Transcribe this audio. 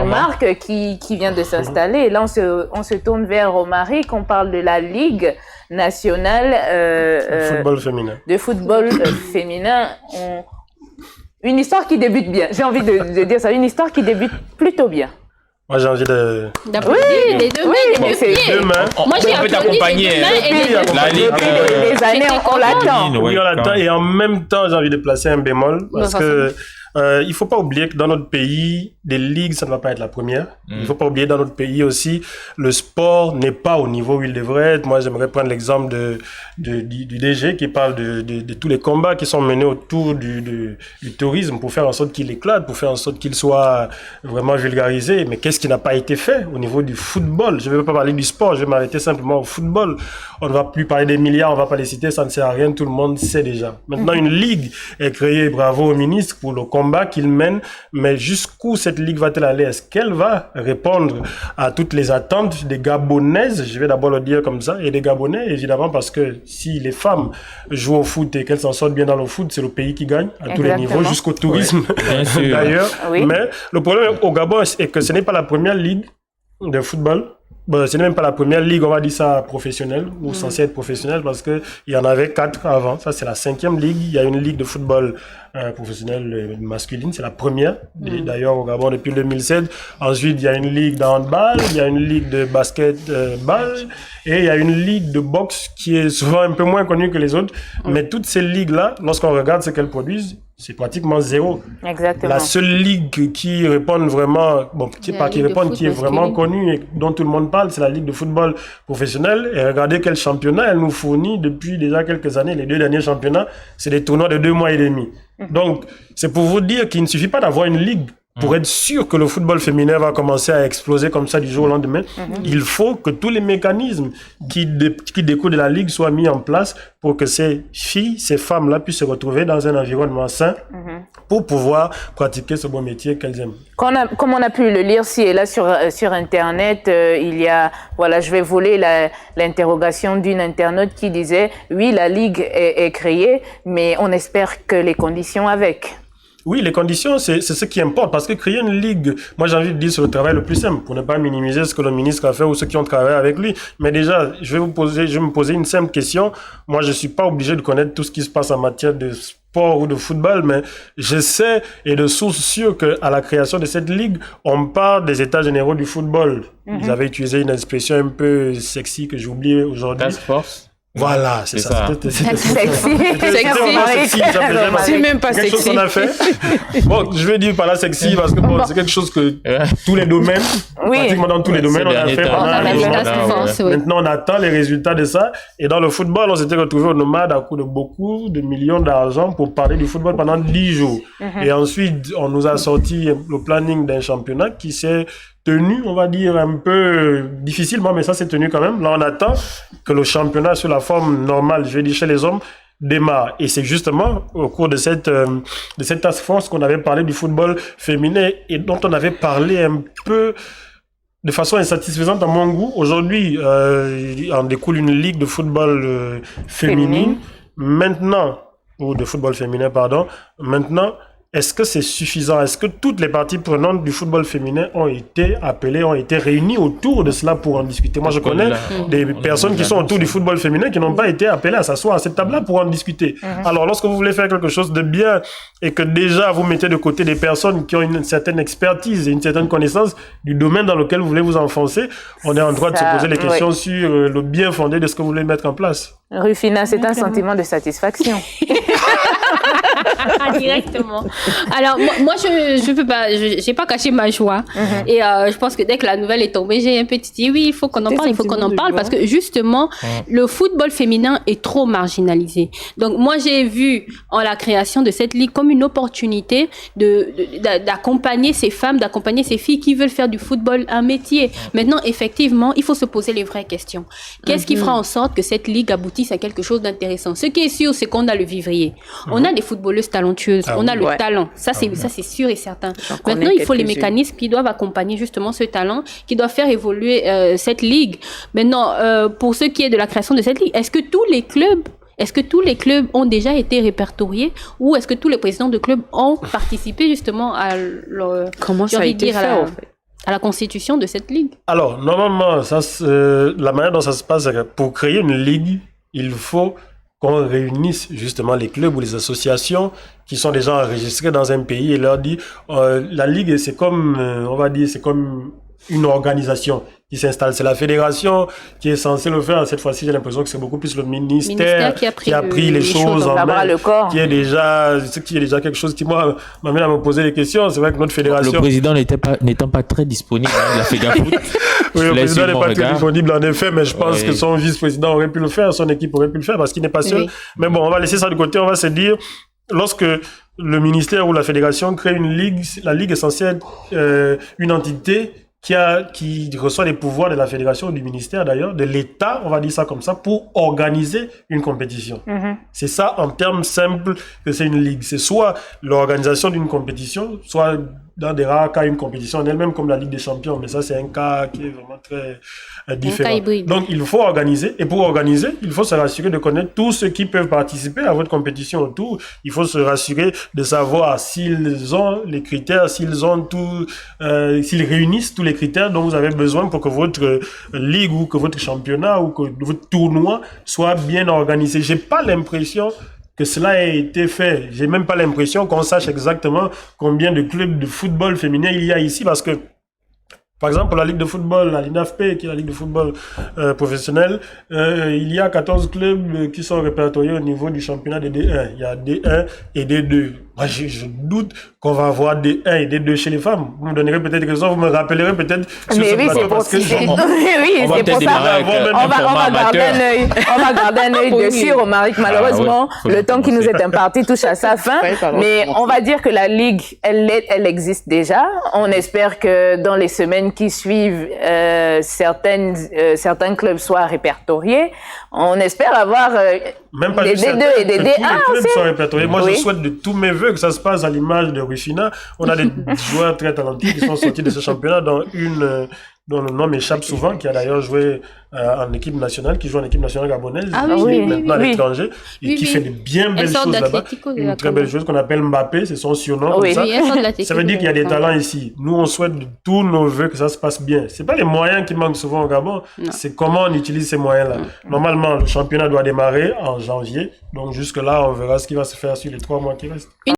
marque qui vient de s'installer. Là, on se tourne vers Romaric, on parle de la Ligue nationale de football féminin. Une histoire qui débute bien. J'ai envie de dire ça, une histoire qui débute plutôt bien. Moi, j'ai envie d'applaudir les deux mains. Moi, j'ai envie d'accompagner la Ligue. Les années, on l'attend. Oui, on l'attend. Et en même temps, j'ai envie de placer un bémol parce que il faut pas oublier que dans notre pays, des ligues, ça ne va pas être la première. Il faut pas oublier dans notre pays aussi, le sport n'est pas au niveau où il devrait être. Moi, j'aimerais prendre l'exemple du DG qui parle de tous les combats qui sont menés autour du tourisme pour faire en sorte qu'il éclate, pour faire en sorte qu'il soit vraiment vulgarisé. Mais qu'est-ce qui n'a pas été fait au niveau du football? Je ne vais pas parler du sport, je vais m'arrêter simplement au football. On ne va plus parler des milliards, on ne va pas les citer, ça ne sert à rien, tout le monde sait déjà. Maintenant, une ligue est créée, bravo au ministre pour le combat qu'il mène, mais jusqu'où cette ligue va-t-elle aller? Est-ce qu'elle va répondre à toutes les attentes des Gabonaises, je vais d'abord le dire comme ça, et des Gabonais, évidemment, parce que si les femmes jouent au foot et qu'elles s'en sortent bien dans le foot, c'est le pays qui gagne à tous les niveaux, jusqu'au tourisme d'ailleurs. Oui. Mais le problème au Gabon, c'est que ce n'est pas la première ligue de football. Bon, ce n'est même pas la première ligue, on va dire ça, professionnelle, ou censée être professionnelle, parce qu'il y en avait 4 avant. Ça, c'est la 5e ligue. Il y a une ligue de football professionnelle masculine, c'est la première, d'ailleurs, au Gabon depuis 2007. Ensuite, il y a une ligue de handball, il y a une ligue de basketball, et il y a une ligue de boxe qui est souvent un peu moins connue que les autres. Mais toutes ces ligues-là, lorsqu'on regarde ce qu'elles produisent, c'est pratiquement zéro. Exactement. La seule ligue qui répond vraiment, qui est vraiment connue et dont tout le monde parle, c'est la Ligue de football professionnel. Et regardez quel championnat elle nous fournit depuis déjà quelques années. Les 2 derniers championnats, c'est des tournois de 2 mois et demi. Donc, c'est pour vous dire qu'il ne suffit pas d'avoir une ligue pour être sûr que le football féminin va commencer à exploser comme ça du jour au lendemain. Il faut que tous les mécanismes qui découlent de la ligue soient mis en place pour que ces filles, ces femmes-là puissent se retrouver dans un environnement sain pour pouvoir pratiquer ce bon métier qu'elles aiment. Comme on a pu le lire ci et là sur Internet, il y a, je vais voler l'interrogation d'une internaute qui disait « Oui, la ligue est créée, mais on espère que les conditions avec ». Oui, les conditions, c'est ce qui importe. Parce que créer une ligue, moi j'ai envie de dire, c'est le travail le plus simple, pour ne pas minimiser ce que le ministre a fait ou ceux qui ont travaillé avec lui. Mais déjà, je vais me poser une simple question. Moi, je suis pas obligé de connaître tout ce qui se passe en matière de sport ou de football, mais je sais et de source sûre qu'à la création de cette ligue, on part des états généraux du football. Ils avaient utilisé une expression un peu sexy que j'ai oublié aujourd'hui. Task force. Voilà, c'est ça. Sexy. C'est même pas sexy. Quelque chose qu'on a fait. Bon, je vais dire par là sexy parce que c'est quelque chose que tous les domaines, pratiquement dans tous les domaines, on a fait. Maintenant, on attend les résultats de ça. Et dans le football, on s'était retrouvé au nomade à coup de beaucoup de millions d'argent pour parler du football pendant 10 jours. Et ensuite, on nous a sorti le planning d'un championnat qui s'est tenu, on va dire, un peu difficilement, mais ça s'est tenu quand même. Là, on attend que le championnat sur la forme normale, je vais dire chez les hommes, démarre. Et c'est justement au cours de cette task force qu'on avait parlé du football féminin et dont on avait parlé un peu de façon insatisfaisante à mon goût. Aujourd'hui, en découle une ligue de football féminine. Maintenant, ou de football féminin, pardon. Maintenant, est-ce que c'est suffisant? Est-ce que toutes les parties prenantes du football féminin ont été appelées, ont été réunies autour de cela pour en discuter? Moi, je connais des personnes qui sont autour du football féminin qui n'ont pas été appelées à s'asseoir à cette table-là pour en discuter. Alors, lorsque vous voulez faire quelque chose de bien et que déjà vous mettez de côté des personnes qui ont une certaine expertise et une certaine connaissance du domaine dans lequel vous voulez vous enfoncer, on est en droit de se poser les questions sur le bien fondé de ce que vous voulez mettre en place. Rufina, c'est un sentiment de satisfaction. Directement. Alors moi je peux pas, j'ai pas caché ma joie. Et je pense que dès que la nouvelle est tombée, j'ai un petit dit oui, il faut qu'on en parle, parce que justement le football féminin est trop marginalisé. Donc moi j'ai vu en la création de cette ligue comme une opportunité d'accompagner ces femmes, d'accompagner ces filles qui veulent faire du football un métier. Maintenant effectivement, il faut se poser les vraies questions. Qu'est-ce qui fera en sorte que cette ligue aboutisse à quelque chose d'intéressant? Ce qui est sûr, c'est qu'on a le vivrier. On a des footballeuses talentueuses, on a le talent, ça c'est sûr et certain. Maintenant, il faut les mécanismes qui doivent accompagner justement ce talent, qui doivent faire évoluer cette ligue. Maintenant, pour ce qui est de la création de cette ligue, est-ce que tous les clubs ont déjà été répertoriés, ou est-ce que tous les présidents de clubs ont participé justement à leur... Comment ça a été fait, en fait? à la constitution de cette ligue? Alors, normalement, la manière dont ça se passe, c'est que pour créer une ligue, il faut qu'on réunisse justement les clubs ou les associations qui sont déjà enregistrés dans un pays et leur dire la ligue, c'est comme, on va dire, c'est comme une organisation qui s'installe. C'est la fédération qui est censée le faire. Cette fois-ci, j'ai l'impression que c'est beaucoup plus le ministère qui a pris les choses en main, qui est déjà quelque chose qui, moi, m'amène à me poser des questions. C'est vrai que notre fédération... Le président n'étant pas très disponible, la FEDAFOOT. Oui, le président n'est pas très disponible, en effet, mais je pense que son vice-président aurait pu le faire, son équipe aurait pu le faire, parce qu'il n'est pas seul. Oui. Mais bon, on va laisser ça de côté, on va se dire, lorsque le ministère ou la fédération crée une ligue, la ligue est censée être une entité qui reçoit les pouvoirs de la fédération ou du ministère d'ailleurs, de l'État, on va dire ça comme ça, pour organiser une compétition. Mm-hmm. C'est ça, en termes simples, que c'est une ligue. C'est soit l'organisation d'une compétition, soit dans des rares cas, une compétition en elle-même comme la Ligue des Champions. Mais ça, c'est un cas qui est vraiment très différent. Donc, il faut organiser. Et pour organiser, il faut se rassurer de connaître tous ceux qui peuvent participer à votre compétition autour. Il faut se rassurer de savoir s'ils ont les critères, s'ils réunissent tous les critères dont vous avez besoin pour que votre ligue ou que votre championnat ou que votre tournoi soit bien organisé. J'ai pas l'impression que cela ait été fait. J'ai même pas l'impression qu'on sache exactement combien de clubs de football féminin il y a ici, parce que, par exemple, la Ligue de football, la LINAFP, qui est la Ligue de football professionnelle, il y a 14 clubs qui sont répertoriés au niveau du championnat de D1. Il y a D1 et D2. Moi, je doute qu'on va avoir D1 et D2 chez les femmes. Vous me donnerez peut-être raison, vous me rappellerez peut-être sur ce plateau, parce que c'est pour ça. On va garder un œil dessus, Romaric. Malheureusement, le temps qui nous est imparti touche à sa fin. Mais on va dire que la Ligue, elle existe déjà. On espère que dans les semaines qui suivent, certains clubs soient répertoriés. On espère avoir même pas des D2 et des D1. Tous les clubs sont répertoriés. Moi, je souhaite de tous mes vœux que ça se passe à l'image de Rufina. On a des joueurs très talentueux qui sont sortis de ce championnat, dont le nom m'échappe souvent, qui a d'ailleurs joué en équipe nationale, qui joue en équipe nationale gabonaise, qui est maintenant à l'étranger, et qui fait de bien belles choses là-bas. Une très belle joueuse qu'on appelle Mbappé, c'est son surnom. Comme ça. Ça veut dire qu'il y a des talents ici. Nous, on souhaite de tous nos vœux que ça se passe bien. C'est pas les moyens qui manquent souvent au Gabon, c'est comment on utilise ces moyens-là. Normalement, le championnat doit démarrer en janvier, donc jusque-là, on verra ce qui va se faire sur les 3 mois qui restent.